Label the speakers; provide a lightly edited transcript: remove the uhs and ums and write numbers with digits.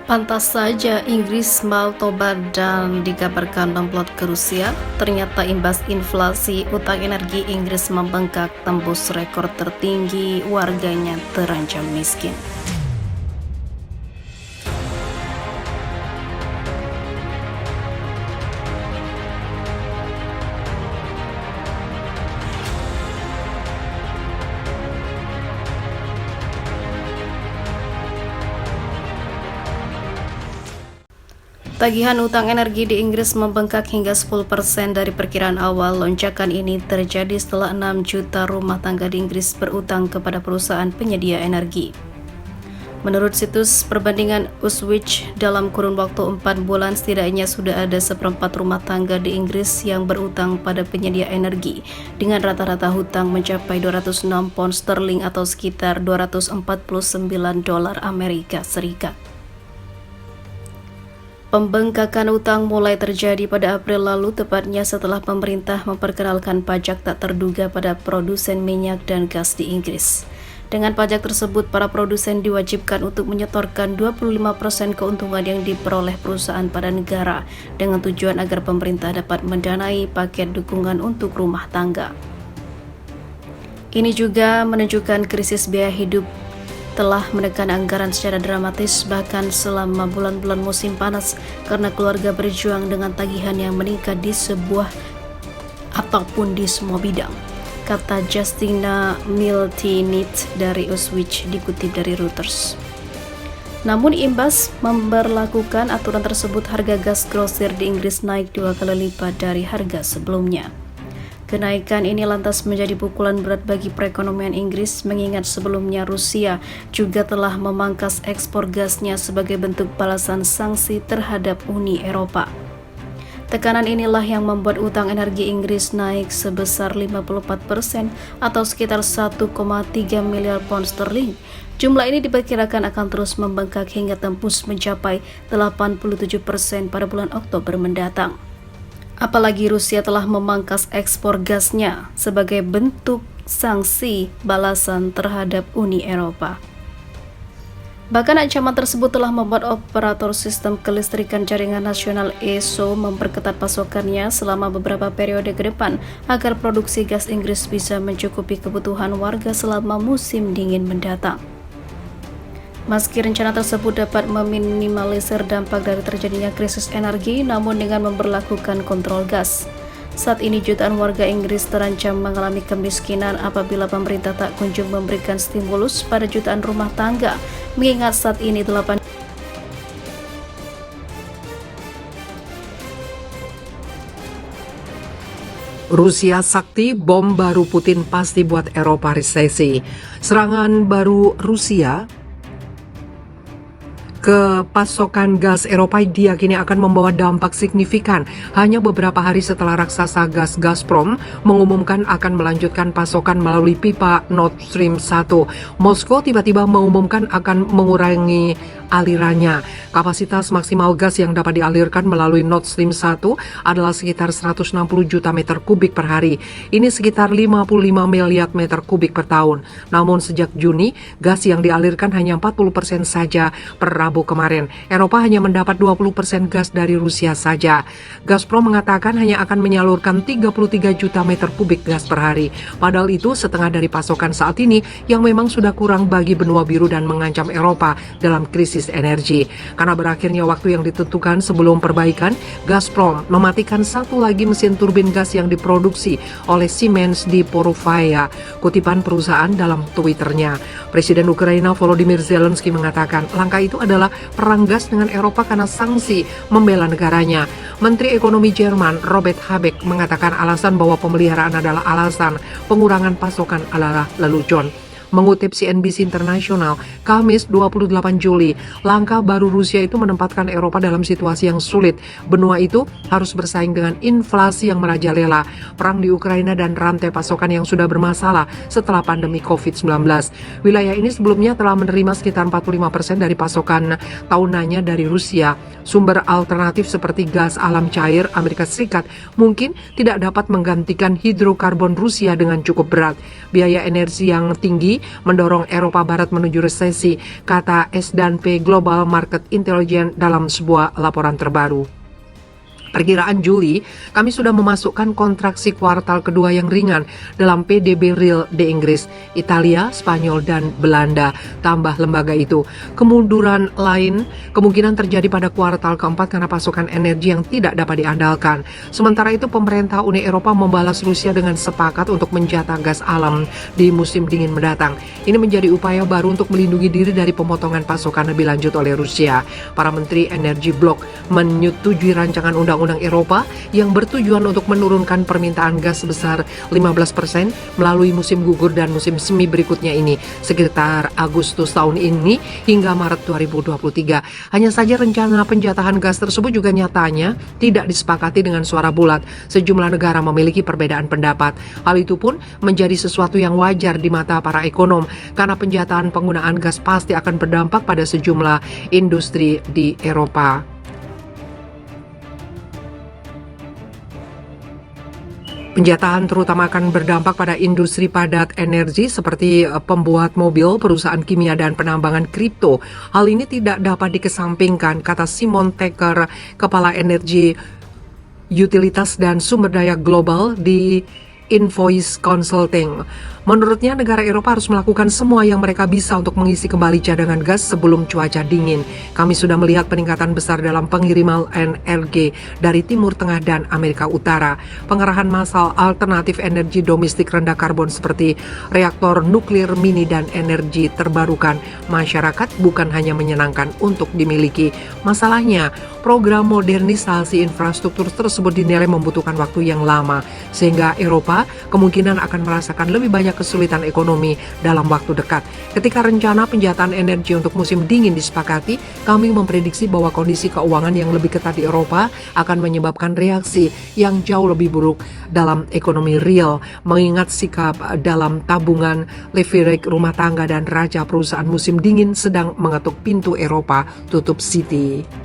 Speaker 1: Pantas saja Inggris mau tobat dan dikabarkan memplot ke Rusia. Ternyata imbas inflasi, utang energi Inggris membengkak tembus rekor tertinggi, warganya terancam miskin. Tagihan utang energi di Inggris membengkak hingga 10% dari perkiraan awal. Lonjakan ini terjadi setelah 6 juta rumah tangga di Inggris berutang kepada perusahaan penyedia energi. Menurut situs perbandingan Uswitch, dalam kurun waktu 4 bulan setidaknya sudah ada seperempat rumah tangga di Inggris yang berutang pada penyedia energi dengan rata-rata hutang mencapai 206 pound sterling atau sekitar 249 dolar Amerika Serikat. Pembengkakan utang mulai terjadi pada April lalu, tepatnya setelah pemerintah memperkenalkan pajak tak terduga pada produsen minyak dan gas di Inggris. Dengan pajak tersebut, para produsen diwajibkan untuk menyetorkan 25% keuntungan yang diperoleh perusahaan pada negara, dengan tujuan agar pemerintah dapat mendanai paket dukungan untuk rumah tangga. Ini juga menunjukkan krisis biaya hidup telah menekan anggaran secara dramatis bahkan selama bulan-bulan musim panas karena keluarga berjuang dengan tagihan yang meningkat di sebuah ataupun di semua bidang, kata Justina Miltinit dari Uswitch dikutip dari Reuters. Namun imbas memberlakukan aturan tersebut, harga gas grosir di Inggris naik 2 kali lipat dari harga sebelumnya. Kenaikan ini lantas menjadi pukulan berat bagi perekonomian Inggris, mengingat sebelumnya Rusia juga telah memangkas ekspor gasnya sebagai bentuk balasan sanksi terhadap Uni Eropa. Tekanan inilah yang membuat utang energi Inggris naik sebesar 54% atau sekitar 1,3 miliar pound sterling. Jumlah ini diperkirakan akan terus membengkak hingga tembus mencapai 87% pada bulan Oktober mendatang. Apalagi Rusia telah memangkas ekspor gasnya sebagai bentuk sanksi balasan terhadap Uni Eropa. Bahkan ancaman tersebut telah membuat operator sistem kelistrikan jaringan nasional ESO memperketat pasokannya selama beberapa periode ke depan agar produksi gas Inggris bisa mencukupi kebutuhan warga selama musim dingin mendatang. Meski rencana tersebut dapat meminimalisir dampak dari terjadinya krisis energi, namun dengan memberlakukan kontrol gas. Saat ini jutaan warga Inggris terancam mengalami kemiskinan apabila pemerintah tak kunjung memberikan stimulus pada jutaan rumah tangga, mengingat saat ini 8
Speaker 2: Rusia sakti, bom baru Putin pasti buat Eropa resesi. Serangan baru Rusia ke pasokan gas Eropa diyakini akan membawa dampak signifikan hanya beberapa hari setelah raksasa gas Gazprom mengumumkan akan melanjutkan pasokan melalui pipa Nord Stream 1. Moskow tiba-tiba mengumumkan akan mengurangi alirannya. Kapasitas maksimal gas yang dapat dialirkan melalui Nord Stream 1 adalah sekitar 160 juta meter kubik per hari. Ini sekitar 55 miliar meter kubik per tahun. Namun sejak Juni, gas yang dialirkan hanya 40% saja per Rabu kemarin. Eropa hanya mendapat 20% gas dari Rusia saja. Gazprom mengatakan hanya akan menyalurkan 33 juta meter kubik gas per hari. Padahal itu setengah dari pasokan saat ini yang memang sudah kurang bagi benua biru dan mengancam Eropa dalam krisis energi. Karena berakhirnya waktu yang ditentukan sebelum perbaikan, Gazprom mematikan satu lagi mesin turbin gas yang diproduksi oleh Siemens di Porofaya. Kutipan perusahaan dalam Twitternya. Presiden Ukraina Volodymyr Zelensky mengatakan langkah itu adalah perang gas dengan Eropa karena sanksi membela negaranya. Menteri Ekonomi Jerman Robert Habeck mengatakan alasan bahwa pemeliharaan adalah alasan pengurangan pasokan adalah lelucon. Mengutip CNBC International, Kamis 28 Juli, langkah baru Rusia itu menempatkan Eropa dalam situasi yang sulit. Benua itu harus bersaing dengan inflasi yang merajalela, perang di Ukraina dan rantai pasokan yang sudah bermasalah setelah pandemi COVID-19. Wilayah ini sebelumnya telah menerima sekitar 45% dari pasokan tahunannya dari Rusia. Sumber alternatif seperti gas alam cair Amerika Serikat mungkin tidak dapat menggantikan hidrokarbon Rusia dengan cukup berat. Biaya energi yang tinggi mendorong Eropa Barat menuju resesi, kata S&P Global Market Intelligence dalam sebuah laporan terbaru. Perkiraan Juli, kami sudah memasukkan kontraksi kuartal kedua yang ringan dalam PDB real di Inggris, Italia, Spanyol, dan Belanda. Tambah lembaga itu, kemunduran lain kemungkinan terjadi pada kuartal keempat karena pasokan energi yang tidak dapat diandalkan. Sementara itu, pemerintah Uni Eropa membalas Rusia dengan sepakat untuk menjatah gas alam di musim dingin mendatang. Ini menjadi upaya baru untuk melindungi diri dari pemotongan pasokan lebih lanjut oleh Rusia. Para menteri energi blok menyetujui rancangan undang-undang Eropa yang bertujuan untuk menurunkan permintaan gas sebesar 15% melalui musim gugur dan musim semi berikutnya ini sekitar Agustus tahun ini hingga Maret 2023. Hanya saja rencana penjatahan gas tersebut juga nyatanya tidak disepakati dengan suara bulat. Sejumlah negara memiliki perbedaan pendapat. Hal itu pun menjadi sesuatu yang wajar di mata para ekonom karena penjatahan penggunaan gas pasti akan berdampak pada sejumlah industri di Eropa. Penjatahan terutama akan berdampak pada industri padat energi seperti pembuat mobil, perusahaan kimia, dan penambangan kripto. Hal ini tidak dapat dikesampingkan, kata Simon Taker, Kepala Energi, Utilitas, dan Sumber Daya Global di Invoice Consulting. Menurutnya, negara Eropa harus melakukan semua yang mereka bisa untuk mengisi kembali cadangan gas sebelum cuaca dingin. Kami sudah melihat peningkatan besar dalam pengiriman LNG dari Timur Tengah dan Amerika Utara. Pengerahan massal alternatif energi domestik rendah karbon seperti reaktor nuklir mini dan energi terbarukan. Masyarakat bukan hanya menyenangkan untuk dimiliki. Masalahnya, program modernisasi infrastruktur tersebut dinilai membutuhkan waktu yang lama, sehingga Eropa kemungkinan akan merasakan lebih banyak kesulitan ekonomi dalam waktu dekat. Ketika rencana penjatahan energi untuk musim dingin disepakati, kami memprediksi bahwa kondisi keuangan yang lebih ketat di Eropa akan menyebabkan reaksi yang jauh lebih buruk dalam ekonomi real, mengingat sikap dalam tabungan, leverage rumah tangga, dan raca perusahaan musim dingin sedang mengetuk pintu Eropa, tutup City.